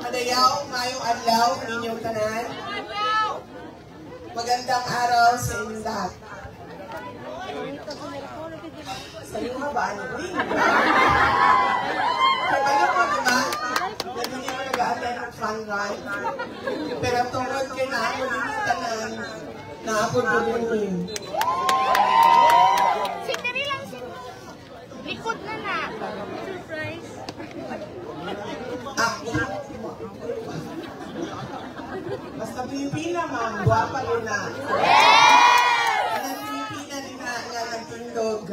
Madayaw, mayong adlaw, inyong tanan. Magandang araw sa inyong lahat. Sa iyo nga ba? Ano? Kaya mo, diba? Hindi mo nag-a-attend ng fun run. Pero tungkol kay naamo din yung tanan, naapod ko din yun. Sindari lang siya. Likod na na. Surprise. Basta Pilipina, ma'am. Guwapa yun na. Ang Pilipina din na nagtindog.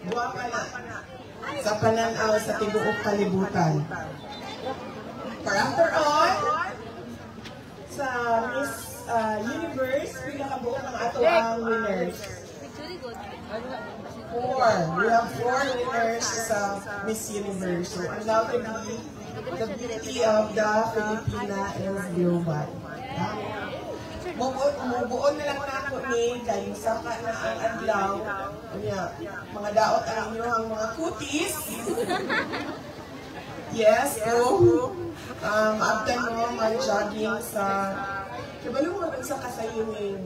Guwapa na. Sa pananaw sa tibuok kalibutan. For after all, sa Miss Universe, pinakabuo ng ato ang winners. 4. We have 4 winners sa Miss Universe. So, undoubtedly, the beauty of the Filipina is global. Mubuon na lang na ako ni kayo saka na ang adlaw. Mga daot ang inyong mga kutis. Yes, maabtan mo, mag-jogging sa... Kabalo mo sa kasayunin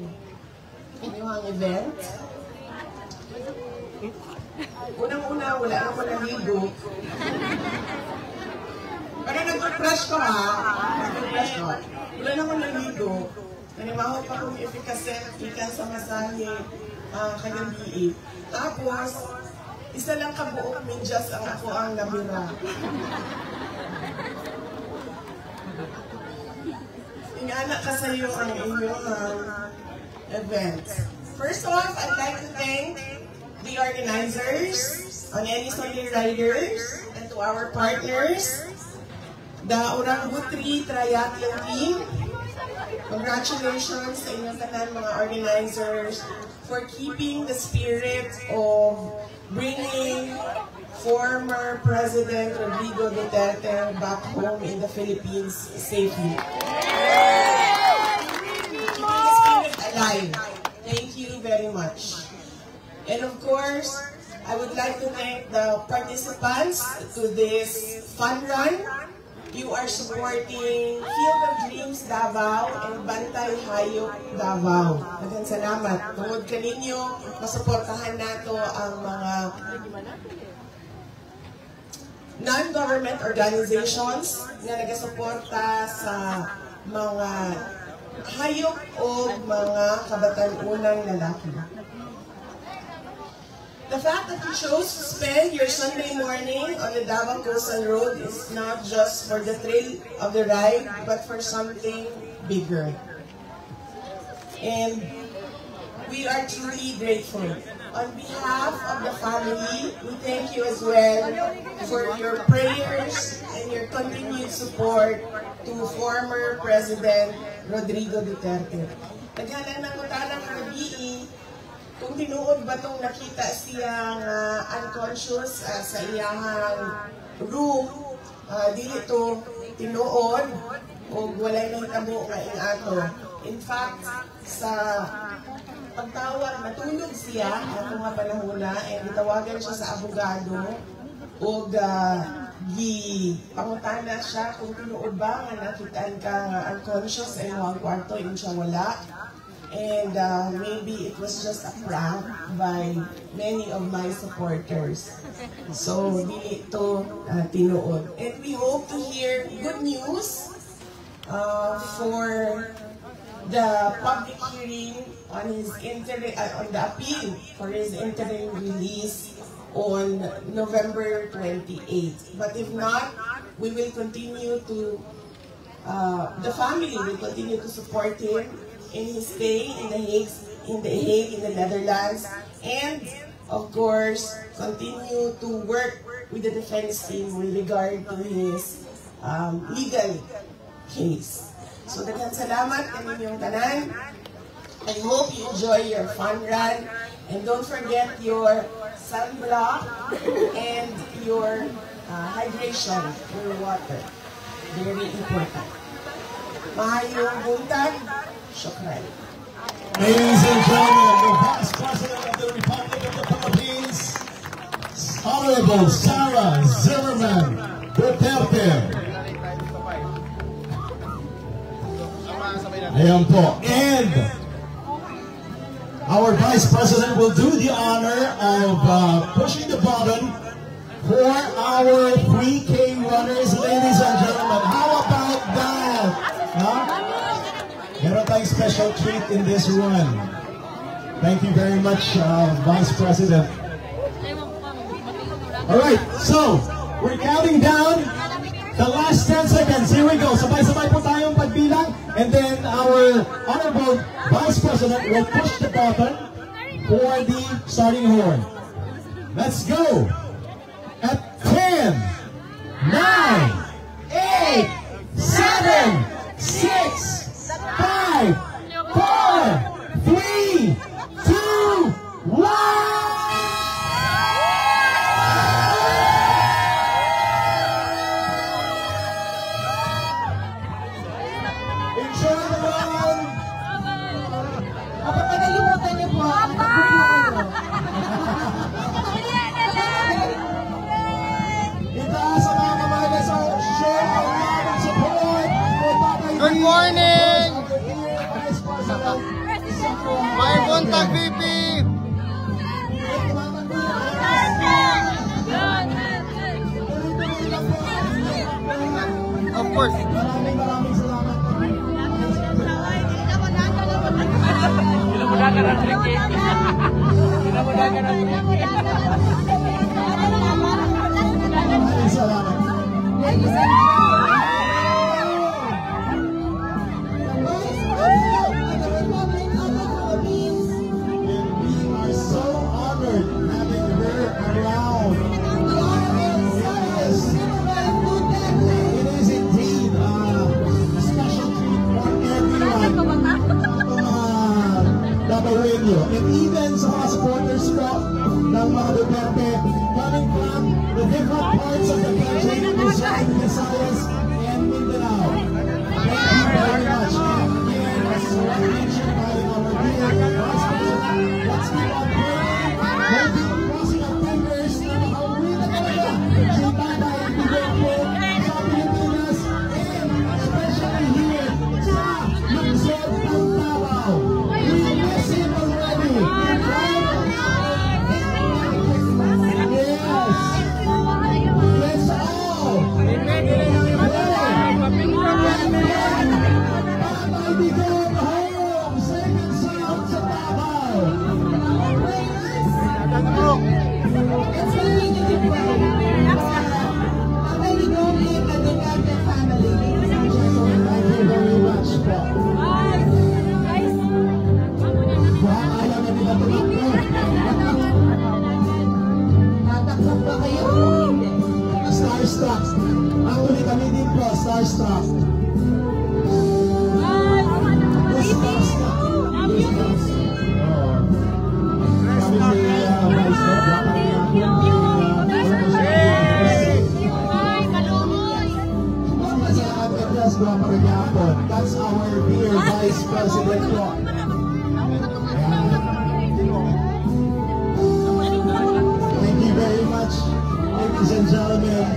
inyong event. Unang-una, wala naman naligo. Para nag-brush ko ha. Nag-brush ko. Wala naman naligo. Nanimahot pa kong efficacy ikan sa masahe kanyang biig. Tapos, isa lang kabuok medyas ang ako ang nabira. Ingana ka sa iyo ang inyong event. First off, I'd like to thank the organizers, on any Sunday Riders, and to our partners, the Orang Butri Triathlon Team. Congratulations sa inyong tanan mga organizers for keeping the spirit of bringing former President Rodrigo Duterte back home in the Philippines safely. Keeping the spirit alive. Thank you very much. And of course, I would like to thank the participants to this fun run. You are supporting Field of Dreams Davao and Bantay Hayop Davao. Maraming salamat. Tungod kaninyo, masuportahan nato ang mga non-government organizations na nagasuporta sa mga hayop o mga kabatan-unang lalaki. The fact that you chose to spend your Sunday morning on the Davao Coastal Road is not just for the thrill of the ride, but for something bigger. And we are truly grateful. On behalf of the family, we thank you as well for your prayers and your continued support to former President Rodrigo Duterte. Naghanan ng utalang kabiin, kung tinuod ba itong nakita siyang unconscious sa iyang room, dili ito tinuod o walay nang tabo nga ato. In fact, sa pagtawag, natulog siya ako nga panahon na, itawagan siya sa abogado o pangutana siya kung tinuod ba nga nakitaan ka unconscious sa iyong kwarto, yun siya wala. And maybe it was just a prank by many of my supporters. So, dili ito tinuod. And we hope to hear good news for the public hearing on his on the appeal for his interim release on November 28th. But if not, we will continue to, the family will continue to support him in his stay in The Hague, in the Netherlands, and of course, continue to work with the defense team with regard to his legal case. So, daghang salamat kaninyong tanan. I hope you enjoy your fun run, and don't forget your sunblock and your hydration, your water. Very important. Mahayong buntag. Shukran. Ladies and gentlemen, the Vice President of the Republic of the Philippines, Honorable Sara Zimmerman Duterte. Ayan po. And our Vice President will do the honor of pushing the button for our 3K runners, ladies and gentlemen. How about that? Huh? Meron tayong special treat in this run. Thank you very much, Vice President. Alright, so, we're counting down the last 10 seconds. Here we go. Sabay-sabay po tayong pagbilang. And then our Honorable Vice President will push the button for the starting horn. Let's go. At 10, 9, 8, 7, 6, 5, 4, 3, 2, 1. Good morning! My contact VP! Of course. And even sa mga supporters ko ng mga Duterte coming from the different parts of the country, Luzon, Visayas, and Mindanao. Thank you very much. And as mentioned by our dear Vice President, let's keep on praying, hoping, crossing our fingers na makauwi na talaga si Tatay Duterte sa Pilipinas and especially here sa lungsod ng Davao. Starstruck. Actually, kami din po, Starstruck. That's our dear Vice President po. Thank you very much, ladies and gentlemen.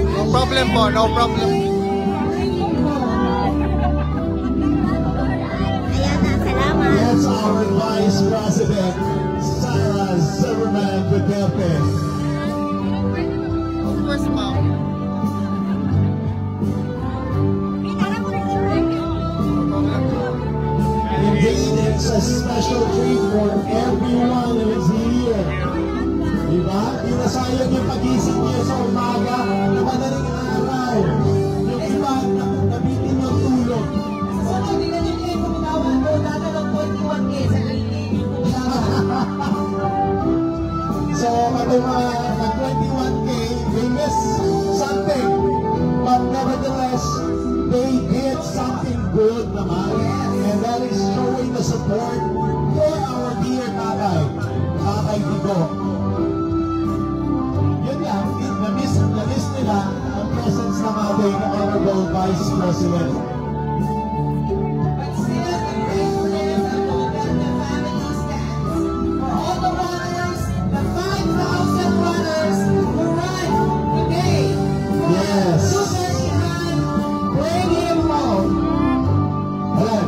No problem po, no problem. That's our Vice President, Sara Zimmerman Duterte. Of course, ma'am. Indeed, it's a special treat for everyone who is here. Diba? Pinasayang yung pag-isip niyo sa umaga na madaling araw. Yung iba, nabitin yung tulog. So, kapag nag-21K, they miss something. But nevertheless, they did something good naman. And that is showing the support for our dear Tatay, Tatay Digo. Yun lang, na-miss nila ang presence ng ating Honorable Vice President.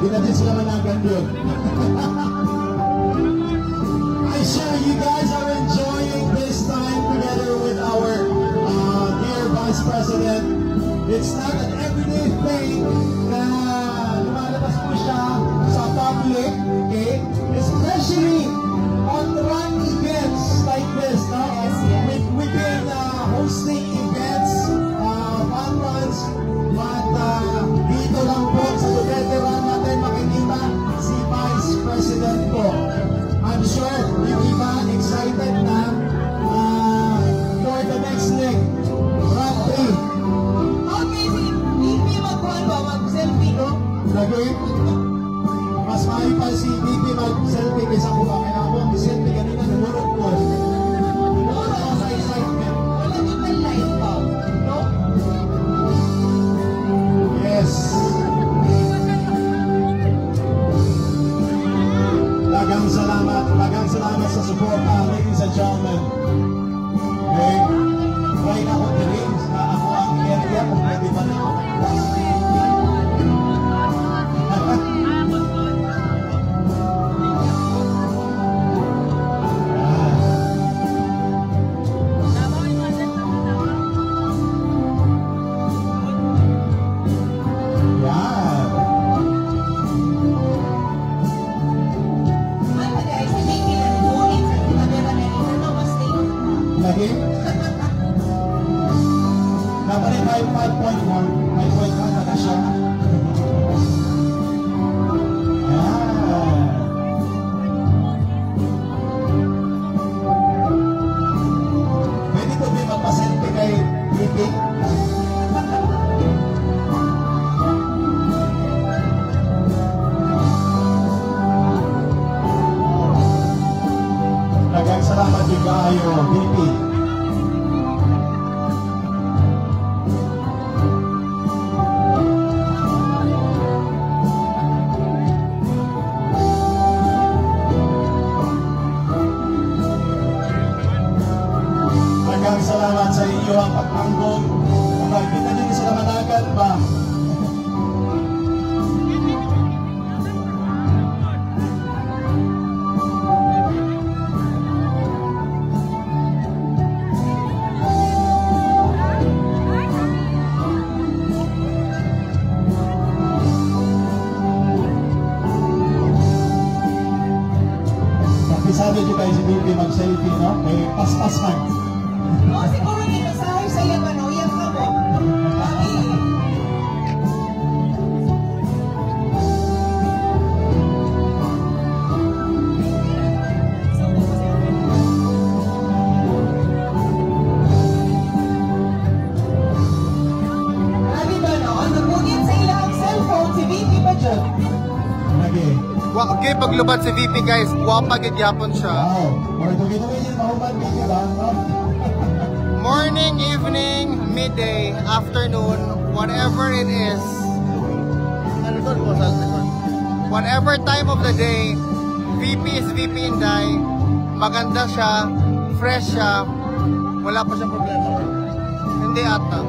di na din sila managan yun. I'm sure you guys are enjoying this time together with our dear Vice President. It's not an everyday thing na lumalabas po siya sa public, okay? Especially on run events like this, no? We've been hosting events, fun runs, but dito lang po sa Duterte Run natin makikita si Vice President po. I'm sure yung iba excited na for the next leg, Run 3. Okay, VP magkuhan ba? Mag-selfie ko? Lagi, mas maipal si VP mag-selfie kaysa ko ba? Kaya ako mag-selfie kanina, namurot ko. Namurot ako sa excitement. Wala naman live pa. No? Yes. Dagang salamat sa suporta, ladies and gentlemen. Okay? Try na ako din na ako ang area kung pwede ba na ako. Dapat ay 5.1 na siya. Pwede po ba magpaselfie kay VP? Dagang salamat yung kaayo, VP. Salamat sa inyo ang pagtanggol. Kung kita din sila managan ba? Sabi nyo kayo si Bibi mag-selfie, no? May pas-pas man. O, siguro yung nasahay sa iyo, ano, yan ka mo. Bakit? Grabe ba, no? Ang napunit sa ilang cellphone, si Vicky ba dyan? Lagi. Okay, paglubad si VP guys, guwapa gyapon siya. Wow. Or tuloy-tuloy yan, mahubad, Bibi ba? Morning, evening, midday, afternoon, whatever it is. Whatever time of the day, VP is VP Inday. Maganda siya, fresh siya, wala pa siyang problema. Hindi ata.